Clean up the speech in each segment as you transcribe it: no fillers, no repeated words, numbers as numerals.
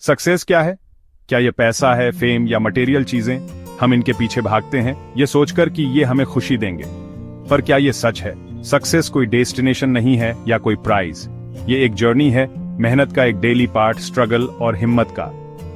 Success क्या है? क्या ये पैसा है, फेम या मटेरियल चीजें? हम इनके पीछे भागते हैं ये सोचकर कि ये हमें खुशी देंगे। पर क्या ये सच है? सक्सेस कोई डेस्टिनेशन नहीं है या कोई प्राइज। ये एक जर्नी है, मेहनत का एक डेली पार्ट, स्ट्रगल और हिम्मत का।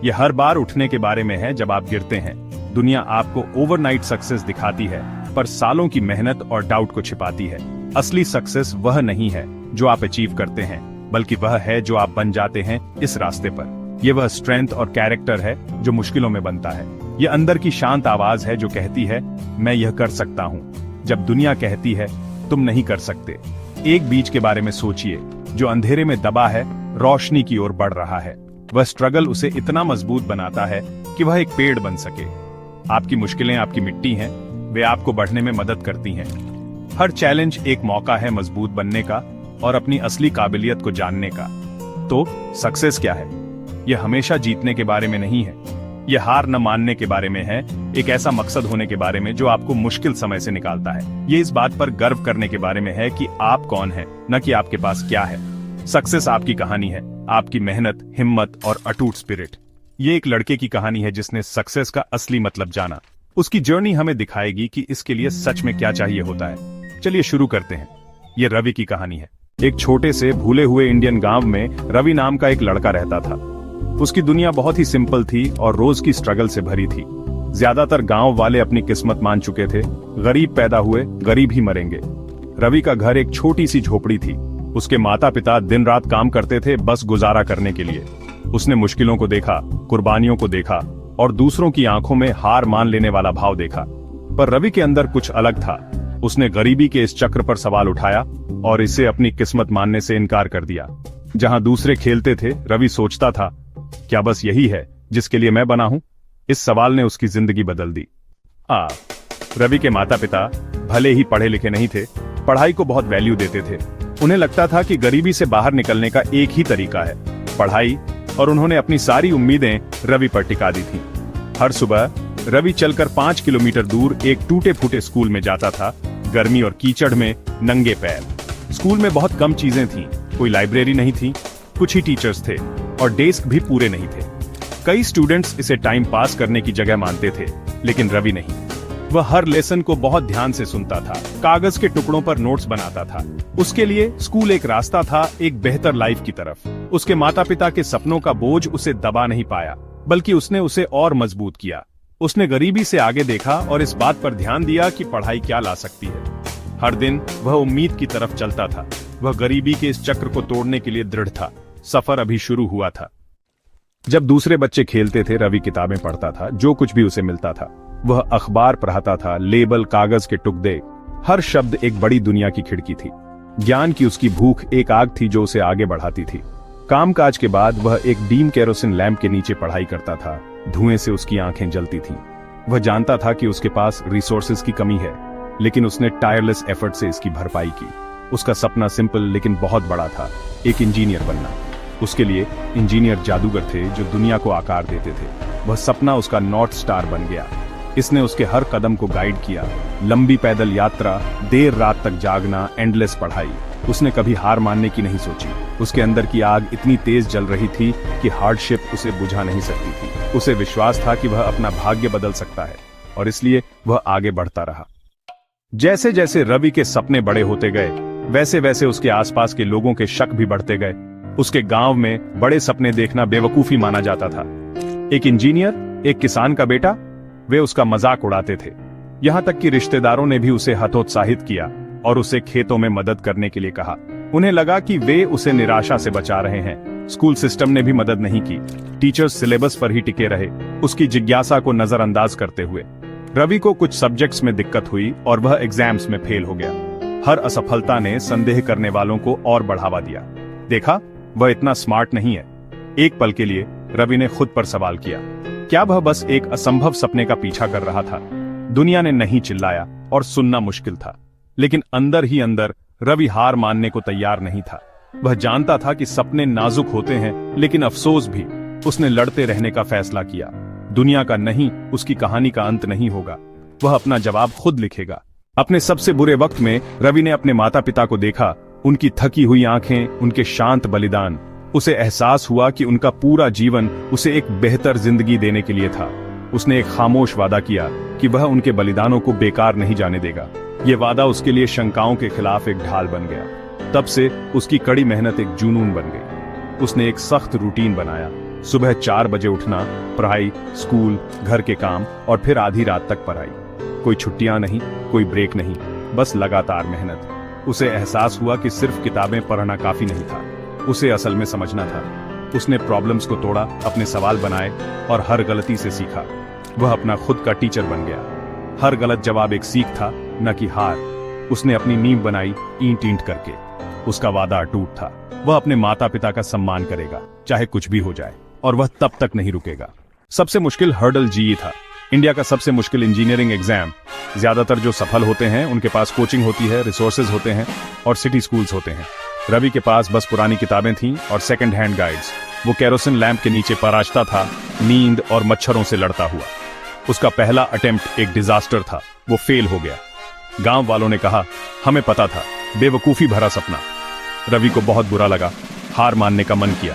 ये हर बार उठने के बारे में है जब आप गिरते हैं। दुनिया आपको ओवरनाइट सक्सेस दिखाती है, पर सालों की मेहनत और डाउट को छिपाती है। असली सक्सेस वह नहीं है जो आप अचीव करते हैं, बल्कि वह है जो आप बन जाते हैं इस रास्ते पर। ये वह स्ट्रेंथ और कैरेक्टर है जो मुश्किलों में बनता है। ये अंदर की शांत आवाज है जो कहती है मैं यह कर सकता हूँ, जब दुनिया कहती है तुम नहीं कर सकते। एक बीज के बारे में सोचिए जो अंधेरे में दबा है, रोशनी की ओर बढ़ रहा है। वह स्ट्रगल उसे इतना मजबूत बनाता है कि वह एक पेड़ बन सके। आपकी मुश्किलें आपकी मिट्टी हैं, वे आपको बढ़ने में मदद करती हैं। हर चैलेंज एक मौका है मजबूत बनने का और अपनी असली काबिलियत को जानने का। तो सक्सेस क्या है? यह हमेशा जीतने के बारे में नहीं है, यह हार न मानने के बारे में है। एक ऐसा मकसद होने के बारे में जो आपको मुश्किल समय से निकालता है। ये इस बात पर गर्व करने के बारे में है कि आप कौन हैं, न कि आपके पास क्या है। सक्सेस आपकी कहानी है, आपकी मेहनत, हिम्मत और अटूट स्पिरिट। ये एक लड़के की कहानी है जिसने सक्सेस का असली मतलब जाना। उसकी जर्नी हमें दिखाएगी कि इसके लिए सच में क्या चाहिए होता है। चलिए शुरू करते हैं। ये रवि की कहानी है। एक छोटे से भूले हुए इंडियन गांव में रवि नाम का एक लड़का रहता था। उसकी दुनिया बहुत ही सिंपल थी और रोज की स्ट्रगल से भरी थी। ज्यादातर गांव वाले अपनी किस्मत मान चुके थे। गरीब पैदा हुए, गरीब ही मरेंगे। रवि का घर एक छोटी सी झोपड़ी थी। उसके माता पिता दिन रात काम करते थे बस गुजारा करने के लिए। उसने मुश्किलों को देखा, कुर्बानियों को देखा और दूसरों की आंखों में हार मान लेने वाला भाव देखा। पर रवि के अंदर कुछ अलग था। उसने गरीबी के इस चक्र पर सवाल उठाया और इसे अपनी किस्मत मानने से इनकार कर दिया। जहां दूसरे खेलते थे, रवि सोचता था, क्या बस यही है जिसके लिए मैं बना हूं? इस सवाल ने उसकी जिंदगी बदल दी। रवि के माता पिता भले ही पढ़े लिखे नहीं थे, पढ़ाई को बहुत वैल्यू देते थे। उन्हें लगता था कि गरीबी से बाहर निकलने का एक ही तरीका है, पढ़ाई, और उन्होंने अपनी सारी उम्मीदें रवि पर टिका दी थीं। हर सुबह रवि चलकर 5 किलोमीटर दूर एक टूटे फूटे स्कूल में जाता था, गर्मी और कीचड़ में नंगे पैर। स्कूल में बहुत कम चीजें थीं, कोई लाइब्रेरी नहीं थी, कुछ ही टीचर्स थे और डेस्क भी पूरे नहीं थे। कई स्टूडेंट्स इसे टाइम पास करने की जगह मानते थे, लेकिन रवि नहीं। वह हर लेसन को बहुत ध्यान से सुनता था, कागज के टुकड़ों पर नोट्स बनाता था। उसके लिए स्कूल एक रास्ता था, एक बेहतर लाइफ की तरफ। उसके माता पिता के सपनों का बोझ उसे दबा नहीं पाया, बल्कि उसने उसे और मजबूत किया। उसने गरीबी से आगे देखा और इस बात पर ध्यान दिया कि पढ़ाई क्या ला सकती है। हर दिन वह उम्मीद की तरफ चलता था। वह गरीबी के इस चक्र को तोड़ने के लिए दृढ़ था। सफर अभी शुरू हुआ था। जब दूसरे बच्चे खेलते थे, रवि किताबें पढ़ता था। जो कुछ भी उसे मिलता था, वह अखबार पढ़ता था, लेबल, कागज के टुकड़े, हर शब्द एक बड़ी दुनिया की खिड़की थी। ज्ञान की उसकी भूख एक आग थी जो उसे आगे बढ़ाती थी। कामकाज के बाद वह एक डीम केरोसिन लैंप के नीचे पढ़ाई करता था। धुएं से उसकी आंखें जलती थीं। वह जानता था कि उसके पास रिसोर्सेज की कमी है, लेकिन उसने टायरलेस एफर्ट से इसकी भरपाई की। उसका सपना सिंपल लेकिन बहुत बड़ा था, एक इंजीनियर बनना। उसके लिए इंजीनियर जादूगर थे जो दुनिया को आकार देते थे। वह सपना उसका नॉर्थ स्टार बन गया। इसने उसके हर कदम को गाइड किया। लंबी पैदल यात्रा, देर रात तक जागना, एंडलेस पढ़ाई। उसने कभी हार मानने की नहीं सोची। उसके अंदर की आग इतनी तेज जल रही थी कि हार्डशिप उसे बुझा नहीं सकती थी। उसे विश्वास था कि वह अपना भाग्य बदल सकता है, और इसलिए वह आगे बढ़ता रहा। जैसे जैसे रवि के सपने बड़े होते गए, वैसे वैसे उसके आसपास के लोगों के शक भी बढ़ते गए। उसके गांव में बड़े सपने देखना बेवकूफी माना जाता था। एक इंजीनियर, एक किसान का बेटा, वे उसका मजाक उड़ाते थे। यहां तक कि रिश्तेदारों ने भी उसे हतोत्साहित किया और उसे खेतों में मदद करने के लिए कहा। उन्हें लगा कि वे उसे निराशा से बचा रहे हैं। स्कूल सिस्टम ने भी मदद नहीं की। टीचर्स सिलेबस पर ही टिके रहे, उसकी जिज्ञासा को नजरअंदाज करते हुए। रवि को कुछ सब्जेक्ट्स में दिक्कत हुई और वह एग्जाम्स में फेल हो गया। हर असफलता ने संदेह करने वालों को और बढ़ावा दिया। देखा, वह इतना स्मार्ट नहीं है। एक पल के लिए रवि ने खुद पर सवाल किया, क्या वह बस एक असंभव सपने का पीछा कर रहा था? दुनिया ने नहीं चिल्लाया और सुनना मुश्किल था, लेकिन अंदर ही अंदर रवि हार मानने को तैयार नहीं था। वह जानता था कि सपने नाजुक होते हैं, लेकिन अफसोस भी। उसने लड़ते रहने का फैसला किया। दुनिया का नहीं, उसकी कहानी का अंत नहीं होगा। वह अपना जवाब खुद लिखेगा। अपने सबसे बुरे वक्त में रवि ने अपने माता पिता को देखा, उनकी थकी हुई आंखें, उनके शांत बलिदान। उसे एहसास हुआ कि उनका पूरा जीवन उसे एक बेहतर जिंदगी देने के लिए था। उसने एक खामोश वादा किया कि वह उनके बलिदानों को बेकार नहीं जाने देगा। ये वादा उसके लिए शंकाओं के खिलाफ एक ढाल बन गया। तब से उसकी कड़ी मेहनत एक जुनून बन गई। उसने एक सख्त रूटीन बनाया। सुबह 4 बजे उठना, पढ़ाई, स्कूल, घर के काम और फिर आधी रात तक पढ़ाई। कोई छुट्टियां नहीं, कोई ब्रेक नहीं, बस लगातार मेहनत। उसे एहसास हुआ कि सिर्फ किताबें पढ़ना काफी नहीं था, उसे असल में समझना था। उसने प्रॉब्लम्स को तोड़ा, अपने सवाल बनाए और हर गलती से सीखा। वह अपना खुद का टीचर बन गया। हर गलत जवाब एक सीख था, न कि हार। उसने अपनी नींव बनाई ईंट ईंट करके। उसका वादा अटूट था। वह अपने माता पिता का सम्मान करेगा, चाहे कुछ भी हो जाए, और वह तब तक नहीं रुकेगा। सबसे मुश्किल हर्डल जीई था, इंडिया का सबसे मुश्किल इंजीनियरिंग एग्जाम। ज्यादातर जो सफल होते हैं उनके पास कोचिंग होती है, रिसोर्सेज होते हैं और सिटी स्कूल्स होते हैं। रवि के पास बस पुरानी किताबें थीं और सेकंड हैंड गाइड्स। वो केरोसिन लैंप के नीचे पराजता था, नींद और मच्छरों से लड़ता हुआ। उसका पहला अटेम्प्ट एक डिजास्टर था, वो फेल हो गया। गांव वालों ने कहा, हमें पता था, बेवकूफी भरा सपना। रवि को बहुत बुरा लगा, हार मानने का मन किया,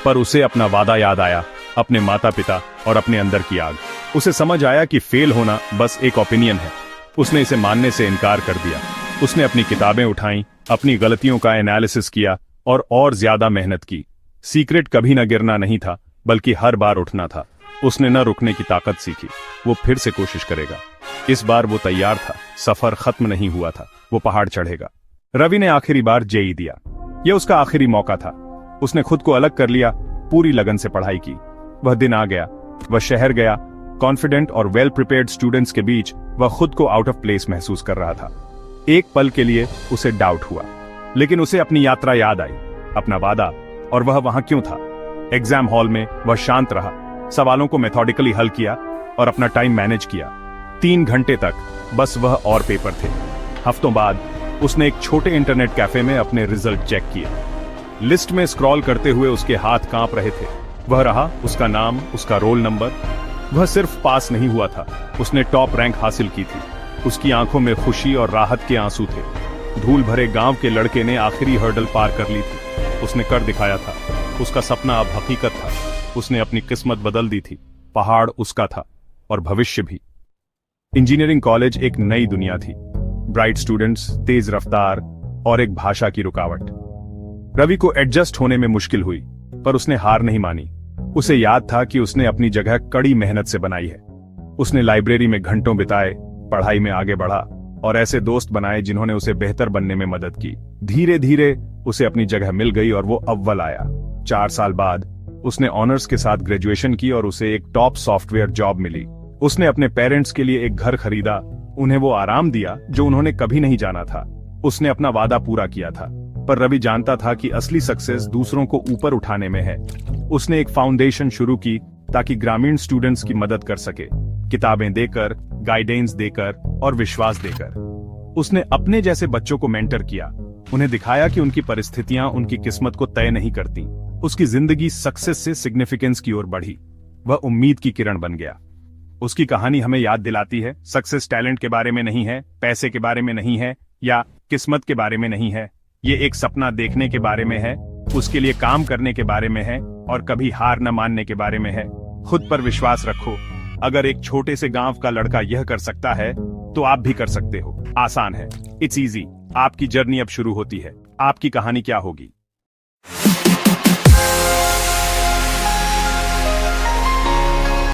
पर उसे अपना वादा याद आया, अपने माता पिता और अपने अंदर की आग। उसे समझ आया कि फेल होना बस एक ओपिनियन है। उसने इसे मानने से इनकार कर दिया। उसने अपनी किताबें उठाई, अपनी गलतियों का एनालिसिस किया और ज्यादा मेहनत की। सीक्रेट कभी न गिरना नहीं था, बल्कि हर बार उठना था। उसने न रुकने की ताकत सीखी। वो फिर से कोशिश करेगा। इस बार वो तैयार था। सफर खत्म नहीं हुआ था, वो पहाड़ चढ़ेगा। रवि ने आखिरी बार जेईई दिया। यह उसका आखिरी मौका था। उसने खुद को अलग कर लिया, पूरी लगन से पढ़ाई की। वह दिन आ गया, वह शहर गया। कॉन्फिडेंट और वेल प्रिपेयर्ड स्टूडेंट्स के बीच वह खुद को आउट ऑफ प्लेस महसूस कर रहा था। एक पल के लिए उसे डाउट हुआ, लेकिन उसे अपनी यात्रा याद आई, अपना वादा, और वह वहां क्यों था। एग्जाम हॉल में वह शांत रहा, सवालों को मेथोडिकली हल किया और अपना टाइम मैनेज किया। 3 घंटे तक बस वह और पेपर थे। हफ्तों बाद उसने एक छोटे इंटरनेट कैफे में अपने रिजल्ट चेक किए। लिस्ट में स्क्रॉल करते हुए उसके हाथ कांप रहे थे। वह रहा, उसका नाम, उसका रोल नंबर। वह सिर्फ पास नहीं हुआ था, उसने टॉप रैंक हासिल की थी। उसकी आंखों में खुशी और राहत के आंसू थे। धूल भरे गांव के लड़के ने आखिरी हर्डल पार कर ली थी। उसने कर दिखाया था। उसका सपना अब हकीकत था। उसने अपनी किस्मत बदल दी थी। पहाड़ उसका था और भविष्य भी। इंजीनियरिंग कॉलेज एक नई दुनिया थी। ब्राइट स्टूडेंट्स, तेज रफ्तार और एक भाषा की रुकावट। रवि को एडजस्ट होने में मुश्किल हुई, पर उसने हार नहीं मानी। उसे याद था कि उसने अपनी जगह कड़ी मेहनत से बनाई है। उसने लाइब्रेरी में घंटों बिताए, पढ़ाई में आगे बढ़ा और ऐसे दोस्त बनाए जिन्होंने उसे बेहतर बनने में मदद की। धीरे धीरे उसे अपनी जगह मिल गई और वो अव्वल आया। 4 साल बाद उसने ऑनर्स के साथ ग्रेजुएशन की और उसे एक टॉप सॉफ्टवेयर जॉब मिली। उसने अपने पेरेंट्स के लिए एक घर खरीदा, उन्हें वो आराम दिया जो उन्होंने कभी नहीं जाना था। उसने अपना वादा पूरा किया था, पर रवि जानता था कि असली सक्सेस दूसरों को ऊपर उठाने में है। उसने एक फाउंडेशन शुरू की ताकि ग्रामीण स्टूडेंट्स की मदद कर सके, किताबें देकर, गाइडेंस देकर और विश्वास देकर। उसने अपने जैसे बच्चों को मेंटर किया, उन्हें दिखाया कि उनकी परिस्थितियां उनकी किस्मत को तय नहीं करती। उसकी जिंदगी सक्सेस से सिग्निफिकेंस की ओर बढ़ी। वह उम्मीद की किरण बन गया। उसकी कहानी हमें याद दिलाती है, सक्सेस टैलेंट के बारे में नहीं है, पैसे के बारे में नहीं है या किस्मत के बारे में नहीं है। ये एक सपना देखने के बारे में है, उसके लिए काम करने के बारे में है और कभी हार न मानने के बारे में है। खुद पर विश्वास रखो। अगर एक छोटे से गांव का लड़का यह कर सकता है तो आप भी कर सकते हो। आसान है, इट्स इजी। आपकी जर्नी अब शुरू होती है। आपकी कहानी क्या होगी?